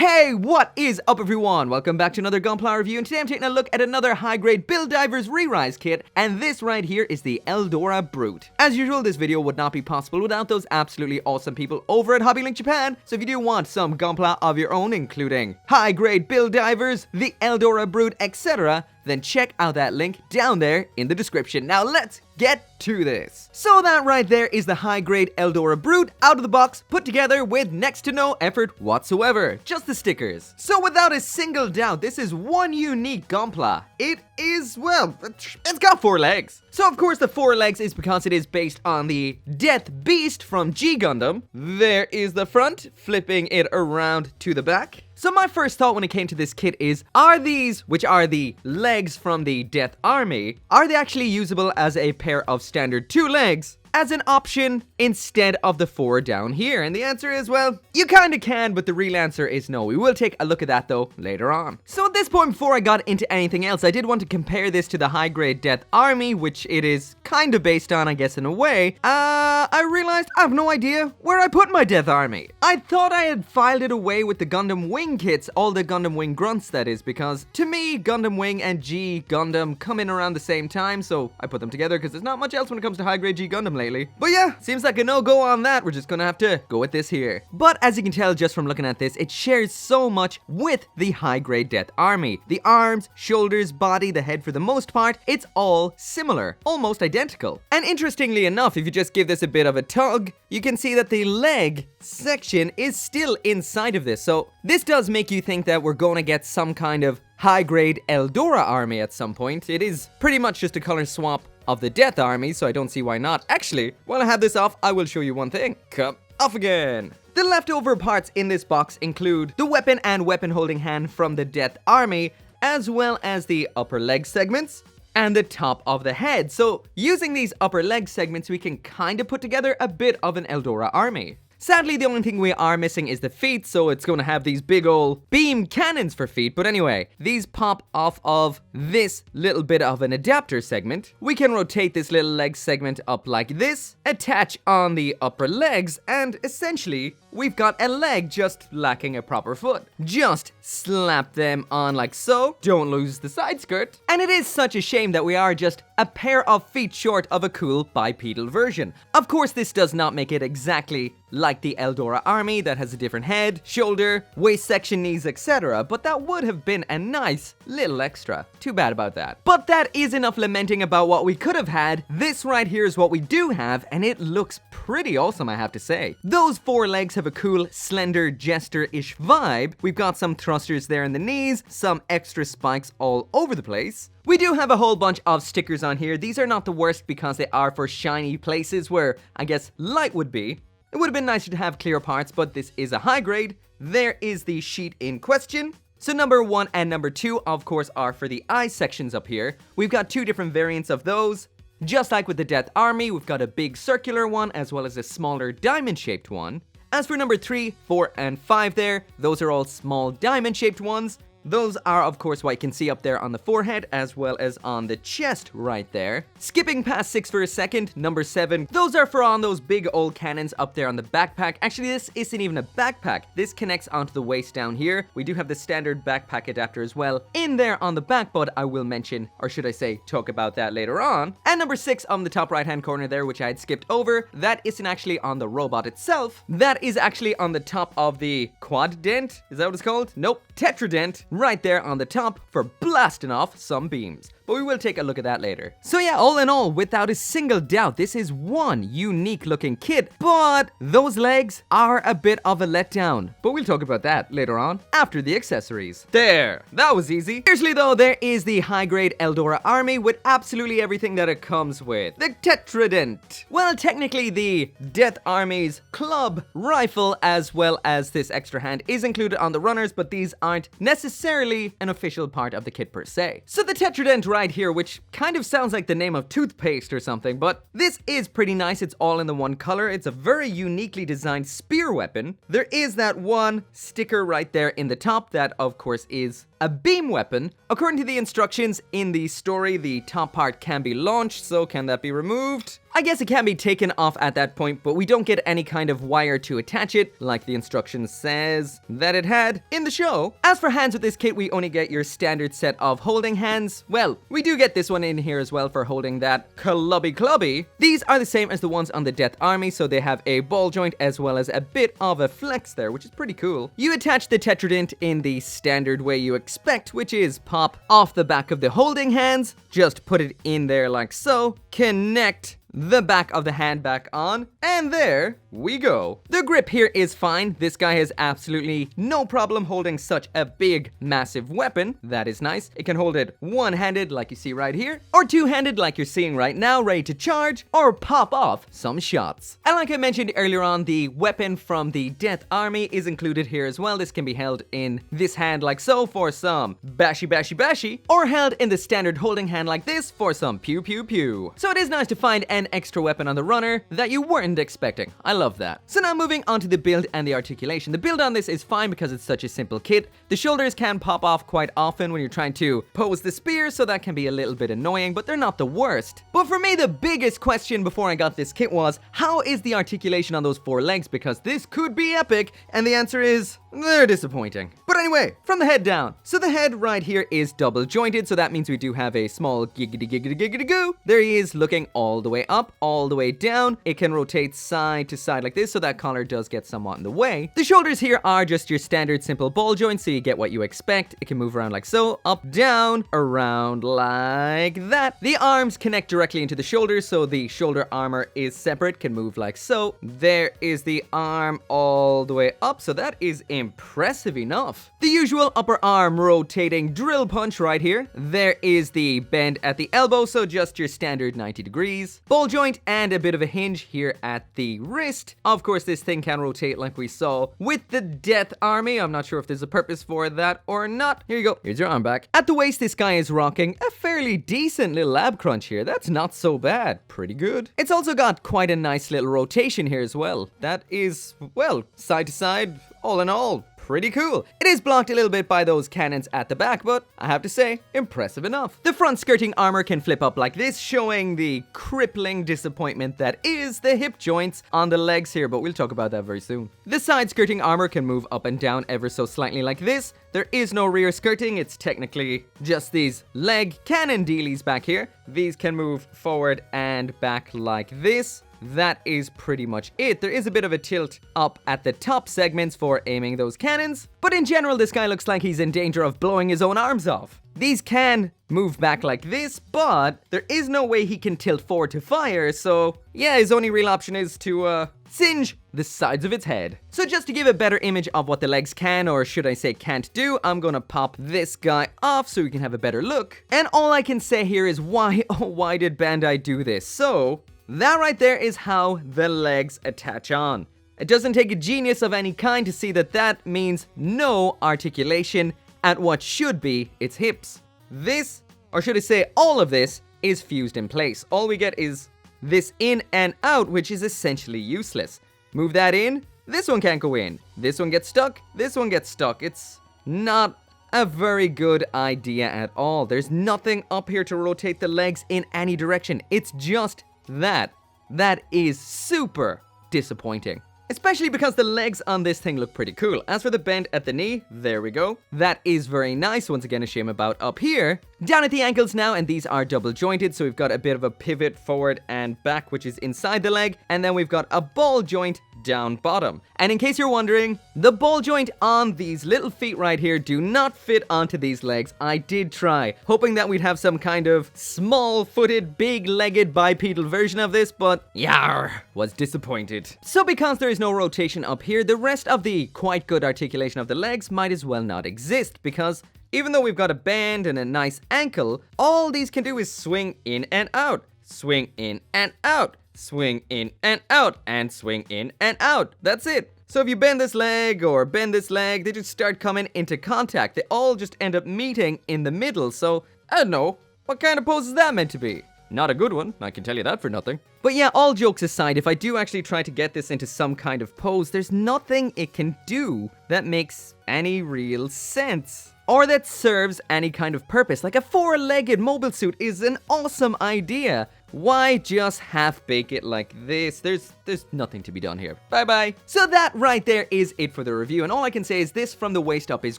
Hey, what is up everyone? Welcome back to another gunpla review, and today I'm taking a look at another high-grade Build Divers Re-Rise kit, and this right here is the Eldora Brute. As usual, this video would not be possible without those absolutely awesome people over at Hobbylink Japan, so if you do want some gunpla of your own, including high-grade Build Divers, the Eldora Brute, etc., then check out that link down there in the description. Now let's get to this. So that right there is the high-grade Eldora Brute out of the box, put together with next to no effort whatsoever, just the stickers. So without a single doubt, this is one unique gunpla. It is, well, it's got 4 legs. So of course the 4 legs is because it is based on the Death Beast from G Gundam. There is the front, flipping it around to the back. So my first thought when it came to this kit is, are these, which are the legs from the Death Army, are they actually usable as a pair of standard 2 legs as an option instead of the 4 down here? And the answer is, well, you kinda can, but the real answer is no. We will take a look at that though later on. So at this point, before I got into anything else, I did want to compare this to the high-grade Death Army, which it is kind of based on, I guess, in a way. I realized I have no idea where I put my Death Army. I thought I had filed it away with the Gundam Wing kits, all the Gundam Wing grunts that is, because to me, Gundam Wing and G Gundam come in around the same time, so I put them together because there's not much else when it comes to high-grade G Gundam lately. But yeah, seems like a no-go on that. We're just gonna have to go with this here. But as you can tell just from looking at this, it shares so much with the high-grade Death Army. The arms, shoulders, body, the head for the most part, it's all similar, almost identical. And interestingly enough, if you just give this a bit of a tug, you can see that the leg section is still inside of this. So this does make you think that we're gonna get some kind of high-grade Eldora army at some point. It is pretty much just a color swap of the Death Army, so I don't see why not. Actually, while I have this off, I will show you one thing. Come off again. The leftover parts in this box include the weapon and weapon holding hand from the Death Army, as well as the upper leg segments and the top of the head. So using these upper leg segments, we can kind of put together a bit of an Eldora army. Sadly, the only thing we are missing is the feet, so it's going to have these big ol' beam cannons for feet. But anyway, these pop off of this little bit of an adapter segment. We can rotate this little leg segment up like this, attach on the upper legs, and essentially, we've got a leg just lacking a proper foot. Just slap them on like so, don't lose the side skirt. And it is such a shame that we are just a pair of feet short of a cool bipedal version. Of course, this does not make it exactly like the Eldora Army that has a different head, shoulder, waist section, knees, etc. But that would have been a nice little extra. Too bad about that. But that is enough lamenting about what we could have had. This right here is what we do have, and it looks pretty awesome, I have to say. Those 4 legs have a cool, slender, jester-ish vibe. We've got some thrusters there in the knees, some extra spikes all over the place. We do have a whole bunch of stickers on here. These are not the worst because they are for shiny places where, I guess, light would be. It would have been nicer to have clear parts, but this is a high grade. There is the sheet in question. So number 1 and number 2, of course, are for the eye sections up here. We've got 2 different variants of those. Just like with the Death Army, we've got a big circular one as well as a smaller diamond-shaped one. As for number 3, 4, and 5 there, those are all small diamond-shaped ones. Those are, of course, what you can see up there on the forehead, as well as on the chest right there. Skipping past 6 for a second, number 7, those are for on those big old cannons up there on the backpack. Actually, this isn't even a backpack. This connects onto the waist down here. We do have the standard backpack adapter as well in there on the back, but I will mention, or should I say, talk about that later on. And number 6 on the top right-hand corner there, which I had skipped over, that isn't actually on the robot itself. That is actually on the top of the quad dent. Is that what it's called? Nope. Tetradent. Right there on the top for blasting off some beams. But we will take a look at that later. So yeah, all in all, without a single doubt, this is one unique looking kit, but those legs are a bit of a letdown. But we'll talk about that later on, after the accessories. There, that was easy. Seriously though, there is the high-grade Eldora Army with absolutely everything that it comes with. The Tetradent. Well, technically the Death Army's club, rifle, as well as this extra hand is included on the runners, but these aren't necessarily an official part of the kit per se. So the Tetradent right here, which kind of sounds like the name of toothpaste or something, but this is pretty nice. It's all in the one color. It's a very uniquely designed spear weapon. There is that one sticker right there in the top that, of course, is a beam weapon. According to the instructions in the story, the top part can be launched, so can that be removed? I guess it can be taken off at that point, but we don't get any kind of wire to attach it, like the instructions says that it had in the show. As for hands with this kit, we only get your standard set of holding hands. Well, we do get this one in here as well for holding that clubby. These are the same as the ones on the Death Army, so they have a ball joint as well as a bit of a flex there, which is pretty cool. You attach the Tetradent in the standard way you expect, which is pop off the back of the holding hands, just put it in there like so, connect the back of the hand back on, and there we go. The grip here is fine. This guy has absolutely no problem holding such a big, massive weapon. That is nice. It can hold it one-handed like you see right here, or two-handed like you're seeing right now, ready to charge, or pop off some shots. And like I mentioned earlier on, the weapon from the Death Army is included here as well. This can be held in this hand like so for some bashy, or held in the standard holding hand like this for some pew. So it is nice to find an extra weapon on the runner that you weren't expecting. I love that. So now moving on to the build and the articulation. The build on this is fine because it's such a simple kit. The shoulders can pop off quite often when you're trying to pose the spear, so that can be a little bit annoying, but they're not the worst. But for me, the biggest question before I got this kit was, how is the articulation on those 4 legs? Because this could be epic, and the answer is, they're disappointing. But anyway, from the head down. So the head right here is double jointed, so that means we do have a small giggity goo. There he is looking all the way up, all the way down. It can rotate side to side like this, so that collar does get somewhat in the way. The shoulders here are just your standard simple ball joints, so you get what you expect. It can move around like so, up, down, around like that. The arms connect directly into the shoulders, so the shoulder armor is separate, can move like so. There is the arm all the way up, so that is impressive enough. The usual upper arm rotating drill punch right here. There is the bend at the elbow, so just your standard 90 degrees. Ball joint and a bit of a hinge here at the wrist. Of course, this thing can rotate like we saw with the Death Army. I'm not sure if there's a purpose for that or not. Here you go. Here's your arm back. At the waist, this guy is rocking a fairly decent little ab crunch here. That's not so bad. Pretty good. It's also got quite a nice little rotation here as well. That is, well, side to side, all in all, pretty cool. It is blocked a little bit by those cannons at the back, but I have to say, impressive enough. The front skirting armor can flip up like this, showing the crippling disappointment that is the hip joints on the legs here, but we'll talk about that very soon. The side skirting armor can move up and down ever so slightly like this. There is no rear skirting, it's technically just these leg cannon dealies back here. These can move forward and back like this. That is pretty much it. There is a bit of a tilt up at the top segments for aiming those cannons, but in general, this guy looks like he's in danger of blowing his own arms off. These can move back like this, but there is no way he can tilt forward to fire, so yeah, his only real option is to singe the sides of its head. So just to give a better image of what the legs can, or should I say can't do, I'm gonna pop this guy off so we can have a better look. And all I can say here is why, oh why did Bandai do this? So that right there is how the legs attach on. It doesn't take a genius of any kind to see that that means no articulation at what should be its hips. This, or should I say all of this, is fused in place. All we get is this in and out, which is essentially useless. Move that in, this one can't go in. This one gets stuck, this one gets stuck. It's not a very good idea at all. There's nothing up here to rotate the legs in any direction. It's just that. That is super disappointing. Especially because the legs on this thing look pretty cool. As for the bend at the knee, there we go. That is very nice. Once again, a shame about up here. Down at the ankles now, and these are double jointed, so we've got a bit of a pivot forward and back, which is inside the leg, and then we've got a ball joint down bottom. And in case you're wondering, the ball joint on these little feet right here do not fit onto these legs. I did try, hoping that we'd have some kind of small-footed, big-legged bipedal version of this, but yar, was disappointed. So because there is no rotation up here, the rest of the quite good articulation of the legs might as well not exist, because even though we've got a bend and a nice ankle, all these can do is swing in and out, swing in and out, swing in and out, and swing in and out. That's it. So if you bend this leg or bend this leg, they just start coming into contact. They all just end up meeting in the middle. So I don't know, what kind of pose is that meant to be? Not a good one, I can tell you that for nothing. But yeah, all jokes aside, if I do actually try to get this into some kind of pose, there's nothing it can do that makes any real sense, or that serves any kind of purpose. Like a four-legged mobile suit is an awesome idea, Why just half bake it like this? There's nothing to be done here. Bye bye. So that right there is it for the review, and all I can say is this from the waist up is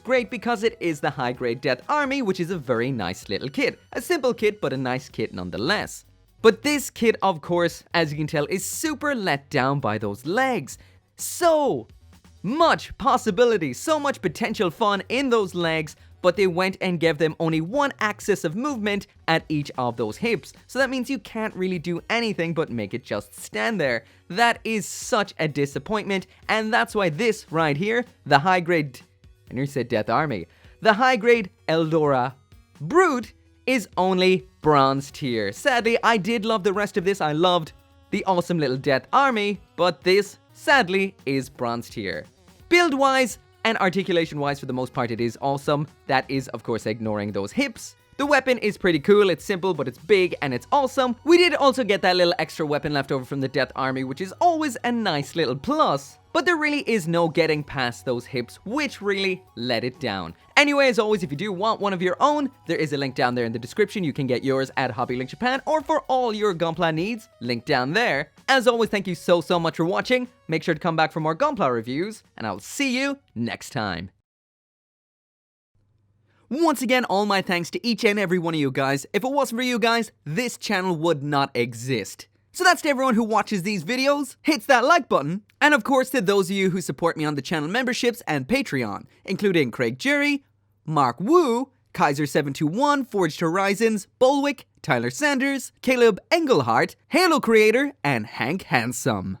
great because it is the high grade Death Army, which is a very nice little kit. A simple kit, but a nice kit nonetheless. But this kit, of course, as you can tell, is super let down by those legs. So much possibility, so much potential fun in those legs, but they went and gave them only one axis of movement at each of those hips. So that means you can't really do anything but make it just stand there. That is such a disappointment, and that's why this right here, the high grade, I nearly said Death Army, the high grade Eldora Brute is only bronze tier. Sadly, I did love the rest of this. I loved the awesome little Death Army, but this, sadly, is bronze tier. Build-wise and articulation-wise, for the most part, it is awesome. That is, of course, ignoring those hips. The weapon is pretty cool. It's simple, but it's big and it's awesome. We did also get that little extra weapon left over from the Death Army, which is always a nice little plus. But there really is no getting past those hips, which really let it down. Anyway, as always, if you do want one of your own, there is a link down there in the description. You can get yours at Hobby Link Japan, or for all your gunpla needs, link down there. As always, thank you so much for watching. Make sure to come back for more gunpla reviews, and I'll see you next time. Once again, all my thanks to each and every one of you guys. If it wasn't for you guys, this channel would not exist. So that's to everyone who watches these videos, hits that like button, and of course to those of you who support me on the channel memberships and Patreon, including Craig Jury, Mark Wu, Kaiser721, Forged Horizons, Bolwick, Tyler Sanders, Caleb Engelhart, Halo Creator, and Hank Handsome.